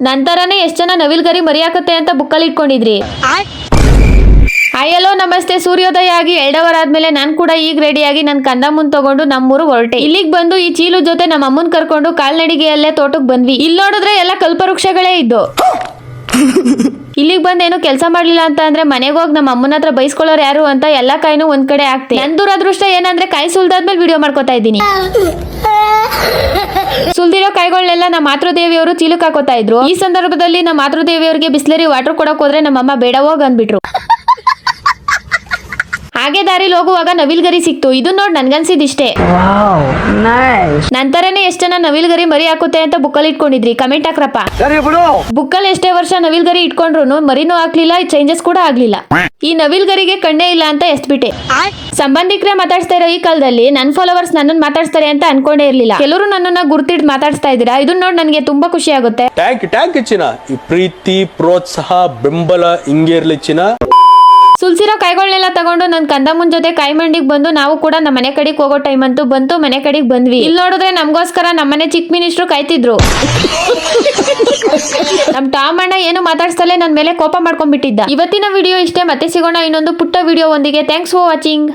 ನಂತರನೇ ಎಷ್ಟು ಜನ ನವಿಲ್ಗರಿ ಮರಿ ಹಾಕುತ್ತೆ ಅಂತ ಬುಕ್ಕಲ್ಲಿ ಇಟ್ಕೊಂಡಿದ್ರಿ. ಹಲೋ ನಮಸ್ತೆ. ಸೂರ್ಯೋದಯ ಆಗಿ 2 ಅವರ್ ಆದ್ಮೇಲೆ ನಾನು ಕೂಡ ಈಗ ರೆಡಿಯಾಗಿ ನನ್ನ ಕಂದಮ್ಮನ್ ತಗೊಂಡು ನಮ್ಮೂರು ಹೊರಟೆ. ಇಲ್ಲಿಗೆ ಬಂದು ಈ ಚೀಲು ಜೊತೆ ನಮ್ಮ ಅಮ್ಮನ್ ಕರ್ಕೊಂಡು ಕಾಲ್ನಡಿಗೆಯಲ್ಲೇ ತೋಟಕ್ಕೆ ಬಂದ್ವಿ. ಇಲ್ಲಿ ನೋಡಿದ್ರೆ ಎಲ್ಲ ಕಲ್ಪವೃಕ್ಷಗಳೇ ಇದ್ದು. ಇಲ್ಲಿಗೆ ಬಂದೇನು ಕೆಲಸ ಮಾಡ್ಲಿಲ್ಲ ಅಂತ ಅಂದ್ರೆ ಮನೆಗೆ ಹೋಗಿ ನಮ್ಮ ಅಮ್ಮನ ಹತ್ರ ಬೈಸ್ಕೊಳ್ಳೋರು ಯಾರು ಅಂತ ಎಲ್ಲಾ ಕಾಯಿನೂ ಒಂದ್ ಕಡೆ ಹಾಕ್ತೆ. ನನ್ ದುರದೃಷ್ಟ ಏನಂದ್ರೆ ಕಾಯಿ ಸುಲ್ದಾದ್ಮೇಲೆ ವಿಡಿಯೋ ಮಾಡ್ಕೋತಾ ಇದ್ದೀನಿ. ಸುಲ್ದಿರೋ ಕಾಯಿಗಳನ್ನೆಲ್ಲ ನಮ್ಮ ಮಾತೃದೇವಿಯವರು ಚೀಲಕ್ಕೆ ಹಾಕೋತಾ ಇದ್ರು. ಈ ಸಂದರ್ಭದಲ್ಲಿ ನಮ್ಮ ಮಾತೃದೇವಿಯವರಿಗೆ ಬಿಸ್ಲರಿ ವಾಟರ್ ಕೊಡಕ್ ಹೋದ್ರೆ ನಮ್ಮಮ್ಮ ಬೇಡ ಹೋಗ್ ಅಂದ್ಬಿಟ್ರು. ಹಾಗೆ ದಾರಿಲಿ ಹೋಗುವಾಗ ನವಿಲ್ಗರಿ ಸಿಕ್ತು. ಇದು ನೋಡಿ ನನ್ಗನ್ಸಿದಿಷ್ಟೇ. ನಂತರನೇ ಎಷ್ಟು ಜನ ನವಿಲ್ಗರಿ ಮರಿ ಹಾಕುತ್ತೆ ಅಂತ ಬುಕ್ಕಲ್ಲಿ ಇಟ್ಕೊಂಡಿದ್ರಿ, ಕಮೆಂಟ್ ಹಾಕ್ರಪ್ಪ. ಬುಕ್ಕಲ್ಲಿ ಎಷ್ಟೇ ವರ್ಷ ನವಿಲ್ಗರಿ ಇಟ್ಕೊಂಡ್ರು ಮರಿನೂ ಹಾಕ್ಲಿಲ್ಲ, ಚೇಂಜಸ್ ಕೂಡ ಆಗ್ಲಿಲ್ಲ. ಈ ನವಿಲ್ಗರಿಗೆ ಕಣ್ಣೇ ಇಲ್ಲ ಅಂತ ಎಸ್ಬಿಟ್ಟೆ. ಸಂಬಂಧಿಕರೇ ಮಾತಾಡ್ಸ್ತಾ ಇರೋ ಈ ಕಾಲದಲ್ಲಿ ನನ್ನ ಫಾಲೋವರ್ಸ್ ನನ್ನನ್ನು ಮಾತಾಡ್ಸ್ತಾರೆ ಅಂತ ಅನ್ಕೊಂಡೇ ಇರ್ಲಿಲ್ಲ. ಕೆಲವರು ನನ್ನನ್ನ ಗುರ್ತಿಡ್ ಮಾತಾಡ್ಸ್ತಾ ಇದ್ದೀರಾ. ಇದನ್ನ ನೋಡಿ ನನಗೆ ತುಂಬಾ ಖುಷಿ ಆಗುತ್ತೆ. ಟ್ಯಾಂಕ್ ಚಿನ್ನ. ಈ ಪ್ರೀತಿ, ಪ್ರೋತ್ಸಾಹ, ಬೆಂಬಲ ಹಿಂಗೆ ಇರ್ಲಿ ಚಿನ್ನ. ಸುಲ್ಸಿರೋ ಕಾಯಿಗಳನ್ನೆಲ್ಲ ತಗೊಂಡು ನನ್ನ ಕಂದಮ್ಮನ ಜೊತೆ ಕಾಯಿ ಮಂಡಿಗೆ ಬಂದು ನಾವು ಕೂಡ ನಮ್ಮ ಮನೆ ಕಡೆಗೆ ಹೋಗೋ ಟೈಮ್ ಅಂತೂ ಬಂತು. ಮನೆ ಕಡೆಗೆ ಬಂದ್ವಿ. ಇಲ್ಲಿ ನೋಡಿದ್ರೆ ನಮಗೋಸ್ಕರ ನಮ್ಮನೆ ಚಿಕ್ಕ ಮಿನಿಸ್ಟ್ರು ಕಾಯ್ತಿದ್ರು. ನಮ್ ಟಾಮ್ ಅಣ್ಣ ಏನು ಮಾತಾಡ್ಸಲೇ ನನ್ನ ಮೇಲೆ ಕೋಪ ಮಾಡ್ಕೊಂಡ್ಬಿಟ್ಟಿದ್ದ. ಇವತ್ತಿನ ವಿಡಿಯೋ ಇಷ್ಟೇ. ಮತ್ತೆ ಸಿಗೋಣ ಇನ್ನೊಂದು ಪುಟ್ಟ ವಿಡಿಯೋ ಒಂದಿಗೆ. Thanks for watching.